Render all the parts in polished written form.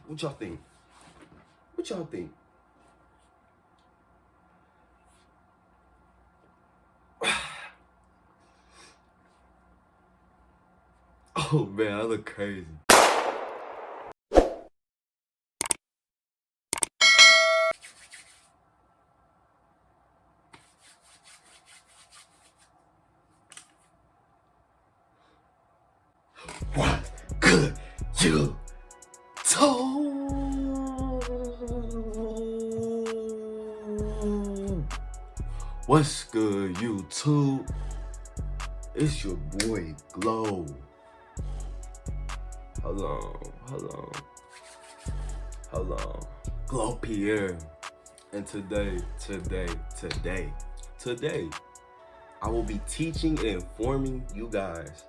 What y'all think? What y'all think? Oh man, I look crazy. What could you do? What's good, YouTube? It's your boy Glo. Hello. GloPierre. And today, I will be teaching and informing you guys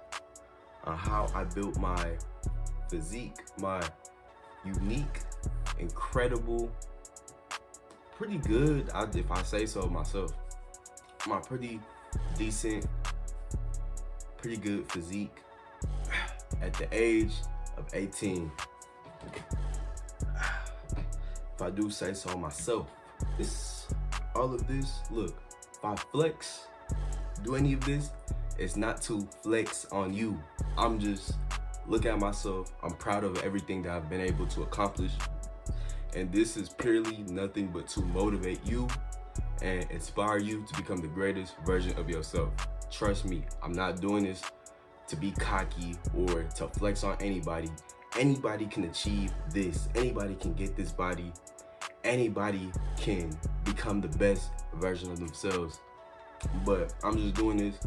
on how I built my physique, my unique, incredible, pretty good, if I say so myself, my pretty decent, pretty good physique at the age of 18. If I do say so myself. All of this, look, if I flex, do any of this, it's not to flex on you. I'm just looking at myself. I'm proud of everything that I've been able to accomplish. And this is purely nothing but to motivate you and inspire you to become the greatest version of yourself. Trust me, I'm not doing this to be cocky or to flex on anybody. Anybody can achieve this. Anybody can get this body. Anybody can become the best version of themselves. But I'm just doing this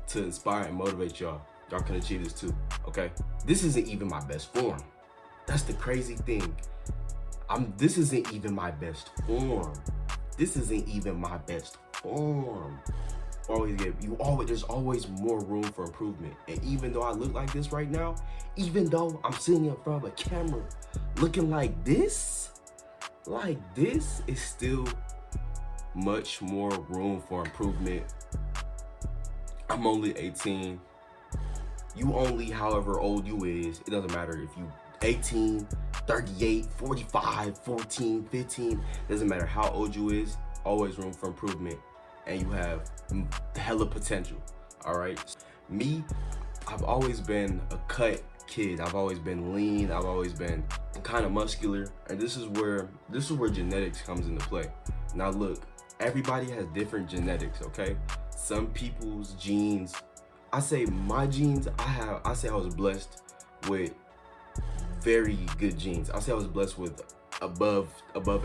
to inspire and motivate y'all. Y'all can achieve this too, okay? This isn't even my best form. That's the crazy thing. This isn't even my best form. There's always more room for improvement. And even though I look like this right now, even though I'm sitting in front of a camera looking like this is still much more room for improvement. I'm only 18. You only however old you is. It doesn't matter if you 18, 38, 45, 14, 15. Doesn't matter how old you is. Always room for improvement. And you have hella potential, all right? Me, I've always been a cut kid. I've always been lean. I've always been kind of muscular. And this is where genetics comes into play. Now look, everybody has different genetics, okay? Some people's genes, I say my genes, I say I was blessed with very good genes. I say I was blessed with above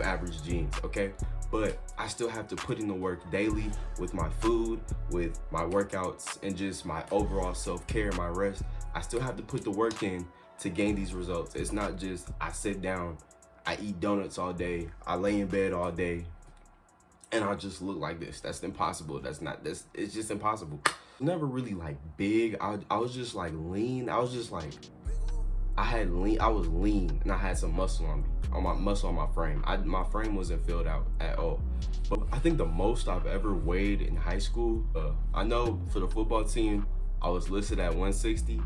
average genes, okay? But I still have to put in the work daily with my food, with my workouts, and just my overall self-care, my rest. I still have to put the work in to gain these results. It's not just I sit down, I eat donuts all day, I lay in bed all day, and I just look like this. That's impossible. It's just impossible. Never really like big. I was just like lean. I was lean and I had some muscle on me, on my frame. My frame wasn't filled out at all. But I think the most I've ever weighed in high school, I know for the football team, I was listed at 160,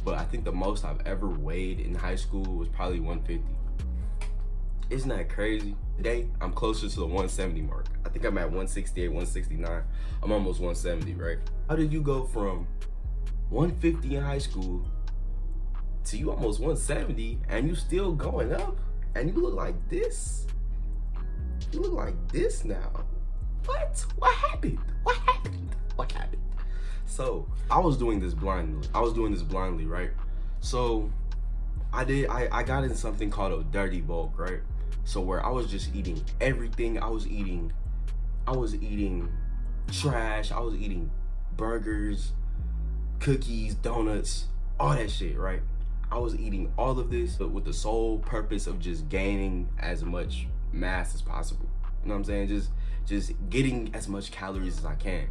but I think the most I've ever weighed in high school was probably 150. Isn't that crazy? Today, I'm closer to the 170 mark. I think I'm at 168, 169. I'm almost 170, right? How did you go from 150 in high school to you almost 170 and you still going up and you look like this? You look like this now. What? What happened? So I was doing this blindly, right? So I got in something called a dirty bulk, right? So where I was just eating everything. I was eating trash. I was eating burgers, cookies, donuts, all that shit, right? I was eating all of this, but with the sole purpose of just gaining as much mass as possible. You know what I'm saying? Just getting as much calories as I can.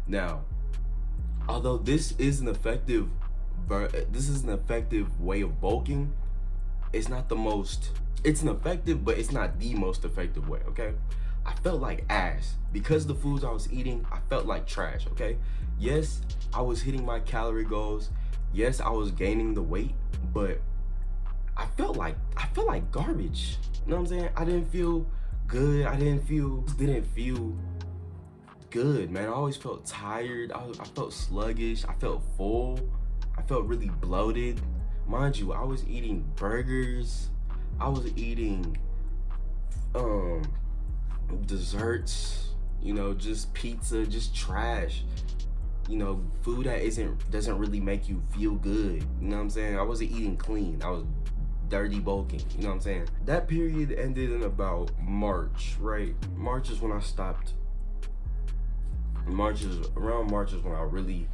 Now, although this is an effective way of bulking, it's an effective, but it's not the most effective way, okay? I felt like ass. Because the foods I was eating, I felt like trash, okay? Yes, I was hitting my calorie goals. Yes, I was gaining the weight, but I felt like garbage. You know what I'm saying? I didn't feel good. Didn't feel good, man. I always felt tired. I felt sluggish. I felt full. I felt really bloated. Mind you, I was eating burgers. I was eating desserts, you know, just pizza, just trash. You know, food that doesn't really make you feel good. You know what I'm saying? I wasn't eating clean. I was dirty bulking. You know what I'm saying? That period ended in about March, right? March is when I stopped. Around March is when I really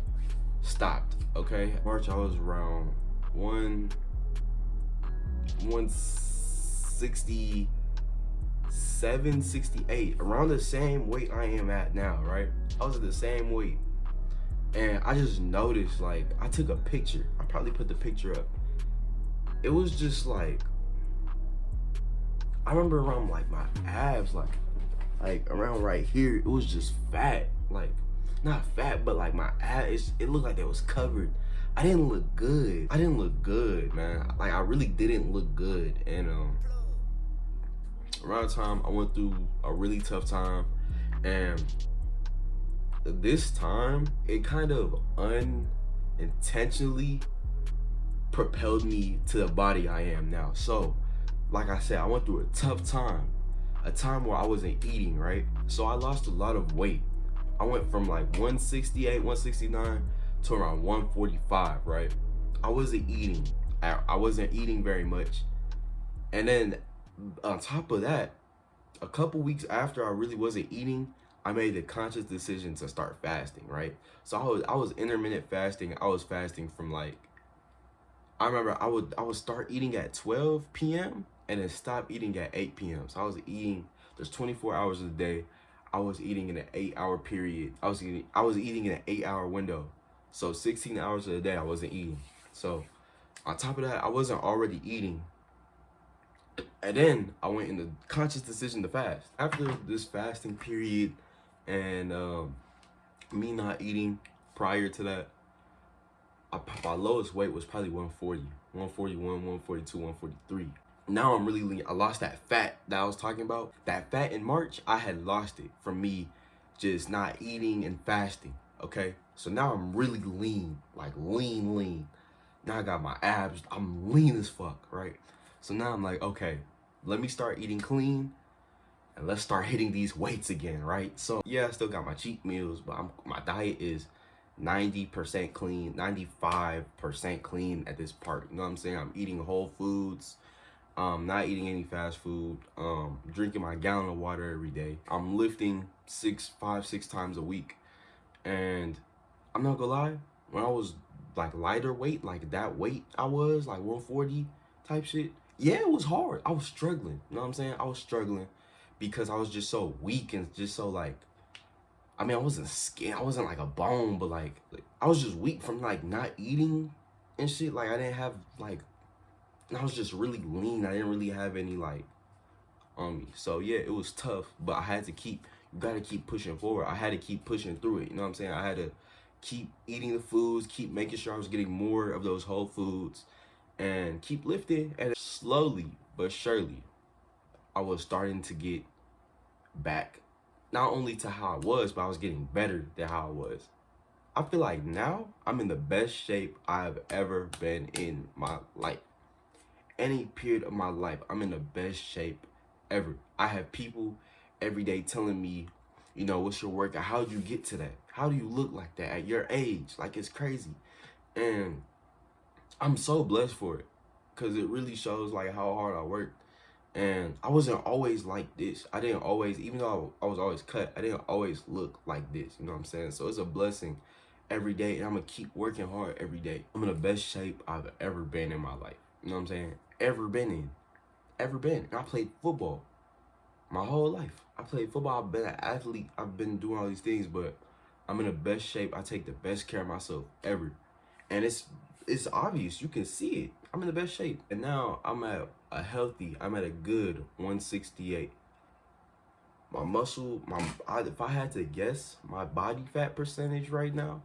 stopped. Okay, March I was around 167, 68, around the same weight I am at now, right? I was at the same weight. And I just noticed, like, I took a picture. I probably put the picture up. It was just like, I remember around like my abs, like around right here, it was just fat. Like, not fat, but like my abs, it looked like they was covered. I didn't look good. Man. Like, I really didn't look good. And around the time I went through a really tough time, and this time it kind of unintentionally propelled me to the body I am now. So, like I said, I went through a tough time, a time where I wasn't eating, right? So I lost a lot of weight. I went from like 168, 169 to around 145, right? I wasn't eating. I wasn't eating very much. And then on top of that, a couple weeks after I really wasn't eating, I made the conscious decision to start fasting, right? So I was intermittent fasting. I was fasting from like, I remember I would start eating at 12 p.m. and then stop eating at 8 p.m. So I was eating, there's 24 hours of the day. I was eating in an 8-hour period. I was eating in an 8-hour window. So 16 hours of the day I wasn't eating. So on top of that, I wasn't already eating. And then I went in the conscious decision to fast. After this fasting period and me not eating prior to that, my lowest weight was probably 140, 141, 142, 143. Now I'm really lean. I lost that fat that I was talking about. That fat in March, I had lost it from me just not eating and fasting, okay? So now I'm really lean, like lean. Now I got my abs. I'm lean as fuck, right? So now I'm like, okay, let me start eating clean and let's start hitting these weights again, right? So yeah, I still got my cheat meals, but my diet is 90% clean, 95% clean at this part. You know what I'm saying? I'm eating whole foods, not eating any fast food, drinking my gallon of water every day. I'm lifting 5, 6 times a week. And I'm not gonna lie, when I was like lighter weight, like that weight I was, like 140 type shit, yeah, it was hard. I was struggling. You know what I'm saying? I was struggling because I was just so weak and just so like, I mean, I wasn't scared. I wasn't like a bone, but like I was just weak from like not eating and shit. Like I didn't have like, I was just really lean. I didn't really have any like on me. So yeah, it was tough, but I had to you gotta keep pushing forward. I had to keep pushing through it. You know what I'm saying? I had to keep eating the foods, keep making sure I was getting more of those whole foods, and keep lifting. And slowly but surely, I was starting to get back, not only to how I was, but I was getting better than how I was. I feel like now I'm in the best shape I've ever been in my life. Any period of my life, I'm in the best shape ever. I have people every day telling me, you know, what's your workout? How'd you get to that? How do you look like that at your age? Like, it's crazy. And I'm so blessed for it because it really shows like how hard I worked. And I wasn't always like this. I didn't always, even though I was always cut, I didn't always look like this. You know what I'm saying? So it's a blessing every day. And I'm going to keep working hard every day. I'm in the best shape I've ever been in my life. You know what I'm saying? Ever been. And I played football my whole life. I played football. I've been an athlete. I've been doing all these things, but I'm in the best shape. I take the best care of myself ever. And it's obvious. You can see it. I'm in the best shape. And now I'm at a good 168. My muscle, if I had to guess, my body fat percentage right now,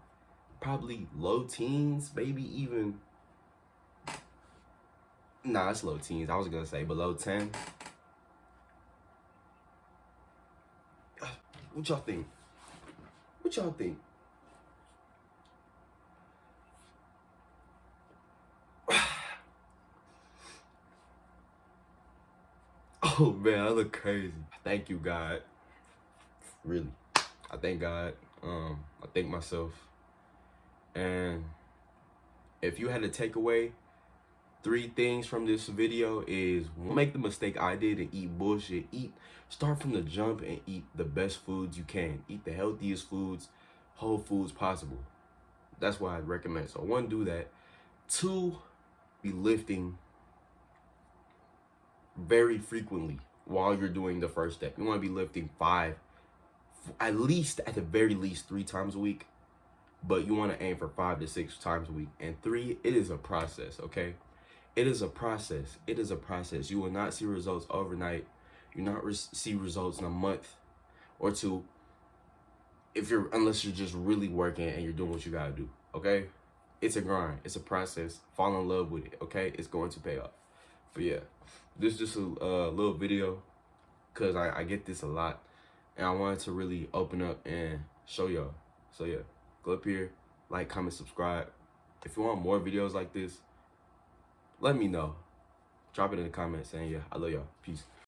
probably low teens, maybe even Nah, it's low teens. I was gonna say below 10. What y'all think? What y'all think? Oh man, I look crazy. Thank you, God. Really. I thank God. I thank myself. And if you had to take away 3 things from this video is, don't make the mistake I did and eat bullshit. Start from the jump and eat the best foods you can. Eat the healthiest foods, whole foods possible. That's what I'd recommend. So 1, do that. 2, be lifting very frequently while you're doing the first step. You want to be lifting 5, at the very least 3 times a week, but you want to aim for 5 to 6 times a week. And 3, it is a process, okay? It is a process. It is a process. You will not see results overnight. You not see results in a month or 2 unless you're just really working and you're doing what you gotta do, okay? It's a grind. It's a process. Fall in love with it, okay? It's going to pay off. But yeah, this is just a little video because I get this a lot, and I wanted to really open up and show y'all. So yeah, GloPierre, like, comment, subscribe. If you want more videos like this, let me know. Drop it in the comments saying, yeah, I love y'all. Peace.